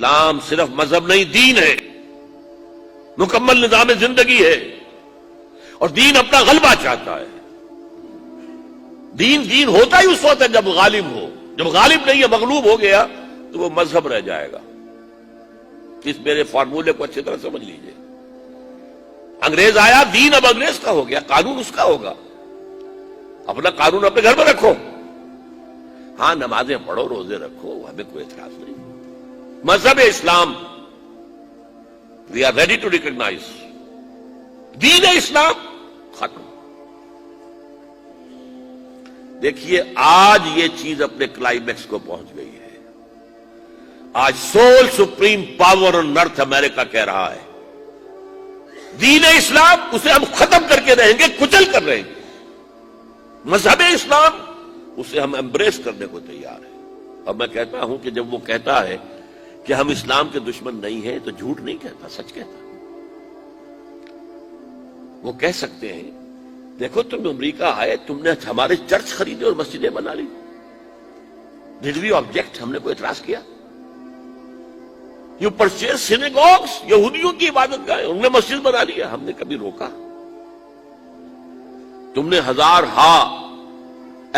اسلام صرف مذہب نہیں، دین ہے، مکمل نظام زندگی ہے، اور دین اپنا غلبہ چاہتا ہے۔ دین ہوتا ہی اس وقت ہے جب غالب ہو، جب غالب نہیں ہے، مغلوب ہو گیا تو وہ مذہب رہ جائے گا۔ اس میرے فارمولے کو اچھی طرح سمجھ لیجئے۔ انگریز آیا، دین اب انگریز کا ہو گیا، قانون اس کا ہوگا، اپنا قانون اپنے گھر میں رکھو، ہاں نمازیں پڑھو، روزے رکھو، ہمیں کوئی اعتراض نہیں۔ مذہب اسلام we are ready to recognise, دین اسلام ختم۔ دیکھیے آج یہ چیز اپنے کلائمیکس کو پہنچ گئی ہے۔ آج سول سپریم پاور آن ارتھ امریکہ کہہ رہا ہے دین اسلام اسے ہم ختم کر کے رہیں گے، کچل کر رہیں گے۔ مذہب اسلام اسے ہم ایمبریس کرنے کو تیار ہیں۔ اور میں کہتا ہوں کہ جب وہ کہتا ہے کہ ہم اسلام کے دشمن نہیں ہیں تو جھوٹ نہیں کہتا، سچ کہتا۔ وہ کہہ سکتے ہیں دیکھو تم امریکہ آئے، تم نے ہمارے چرچ خریدے اور مسجدیں بنا لی، ڈڈ وی آبجیکٹ؟ ہم نے کوئی اعتراض کیا؟ یو پرچیز سینیگوگس، یہودیوں کی عبادت گاہیں، انہوں نے مسجد بنا لیا، ہم نے کبھی روکا؟ تم نے ہزارہا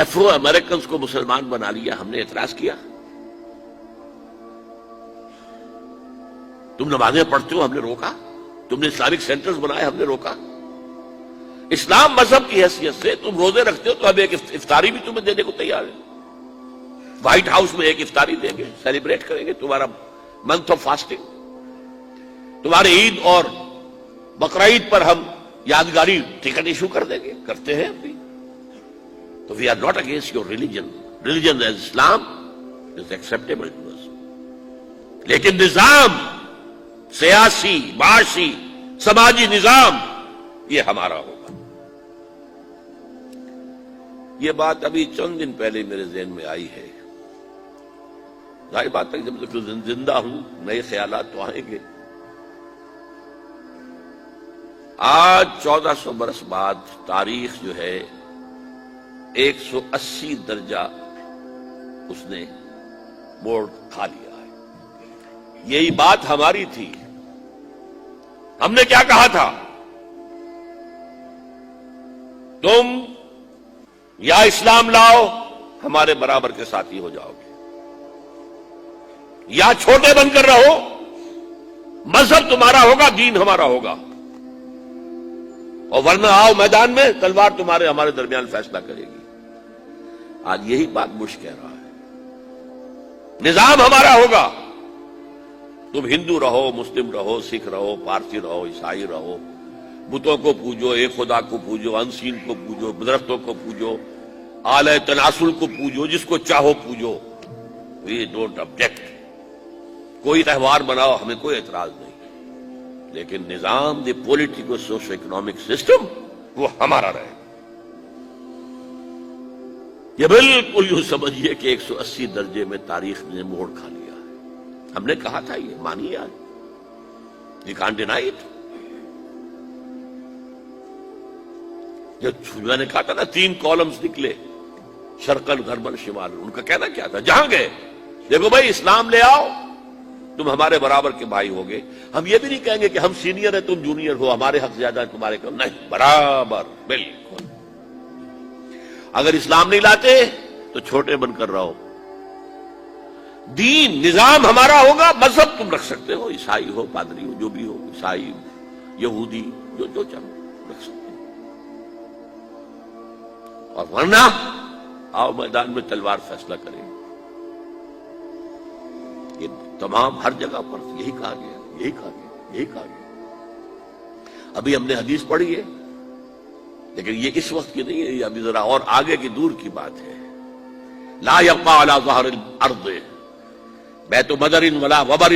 افرو امریکنز کو مسلمان بنا لیا، ہم نے اعتراض کیا؟ تم نمازیں پڑھتے ہو، ہم نے روکا؟ تم نے اسلامک سینٹرز بنائے، ہم نے روکا؟ اسلام مذہب کی حیثیت سے تم روزے رکھتے ہو تو اب ایک افطاری بھی تمہیں دینے کو تیار ہے۔ وائٹ ہاؤس میں ایک افطاری دیں گے، سیلیبریٹ کریں گے تمہارا منتھ آف فاسٹنگ۔ تمہارے عید اور بقرعید پر ہم یادگاری ٹکٹ ایشو کر دیں گے، کرتے ہیں ابھی۔ تو we are not against your religion, religion as Islam is acceptable to us, لیکن نظام سیاسی، معاشی، سماجی نظام یہ ہمارا ہوگا۔ یہ بات ابھی چند دن پہلے میرے ذہن میں آئی ہے۔ ظاہر بات ہے جب تک زندہ ہوں نئے خیالات تو آئیں گے۔ آج 1400 برس بعد تاریخ جو ہے 180 درجہ اس نے موڑ کھا لیا ہے۔ یہی بات ہماری تھی۔ ہم نے کیا کہا تھا؟ تم یا اسلام لاؤ، ہمارے برابر کے ساتھی ہو جاؤ گے، یا چھوٹے بن کر رہو، مذہب تمہارا ہوگا، دین ہمارا ہوگا، اور ورنہ آؤ میدان میں، تلوار تمہارے ہمارے درمیان فیصلہ کرے گی۔ آج یہی بات بش کہہ رہا ہے، نظام ہمارا ہوگا، تم ہندو رہو، مسلم رہو، سکھ رہو، پارسی رہو، عیسائی رہو، بتوں کو پوجو، ایک خدا کو پوجو، انسین کو پوجو، درختوں کو پوجو، آلہ تناسل کو پوجو، جس کو چاہو پوجو، وی ڈونٹ آبجیکٹ۔ کوئی تہوار مناؤ، ہمیں کوئی اعتراض نہیں، لیکن نظام دی پولیٹیکل سوشو اکنامک سسٹم وہ ہمارا رہے۔ یہ بالکل یوں سمجھیے کہ 180 درجے میں تاریخ نے موڑ کھا لیا ہے۔ ہم نے کہا تھا یہ مانیے، آج یو کانٹ ڈینائی اٹ۔ میں نے کہا تھا نا 3 کالمز نکلے، شرقن غربن شمال، ان کا کہنا کیا تھا؟ جہاں گئے دیکھو بھائی اسلام لے آؤ، تم ہمارے برابر کے بھائی ہوگے۔ ہم یہ بھی نہیں کہیں گے کہ ہم سینئر ہیں تم جونیئر ہو، ہمارے حق زیادہ ہے تمہارے کم، نہیں، برابر، بالکل۔ اگر اسلام نہیں لاتے تو چھوٹے بن کر رہو، دین نظام ہمارا ہوگا، مذہب تم رکھ سکتے ہو، عیسائی ہو، پادری ہو، جو بھی ہو، عیسائی، یہودی، جو چاہو رکھ سکتے ہو، اور ورنہ آؤ میدان میں تلوار فیصلہ کرے۔ یہ تمام ہر جگہ پر یہی کہا گیا، یہی کہا گیا، یہی کہا گیا۔ ابھی ہم نے حدیث پڑھی ہے، لیکن یہ اس وقت کی نہیں ہے، یہ ابھی ذرا اور آگے کی دور کی بات ہے۔ لا يبقى على ظهر الارض بیت مدر ولا وبر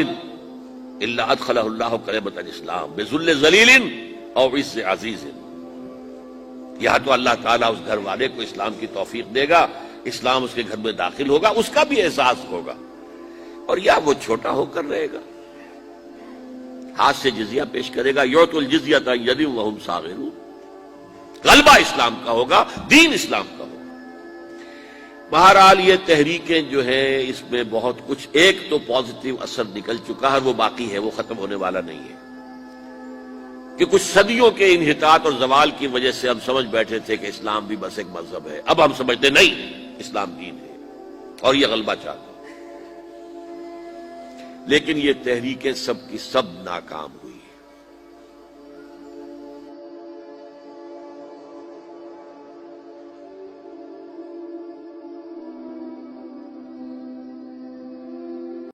الا ادخلہ اللہ کلمۃ الاسلام بذل ذلیل او عز عزیز۔ یا تو اللہ تعالیٰ اس گھر والے کو اسلام کی توفیق دے گا، اسلام اس کے گھر میں داخل ہوگا، اس کا بھی احساس ہوگا، اور یا وہ چھوٹا ہو کر رہے گا، ہاتھ سے جزیہ پیش کرے گا، یعط الجزیۃ عن ید وہم صاغرون۔ غلبہ اسلام کا ہوگا، دین اسلام کا ہوگا۔ بہرحال یہ تحریکیں جو ہیں اس میں بہت کچھ ایک تو پازیٹو اثر نکل چکا ہے، وہ باقی ہے، وہ ختم ہونے والا نہیں ہے، کہ کچھ صدیوں کے انحطاط اور زوال کی وجہ سے ہم سمجھ بیٹھے تھے کہ اسلام بھی بس ایک مذہب ہے، اب ہم سمجھتے نہیں، اسلام دین ہے اور یہ غلبہ چاہتا ہے۔ لیکن یہ تحریکیں سب کی سب ناکام ہوئی،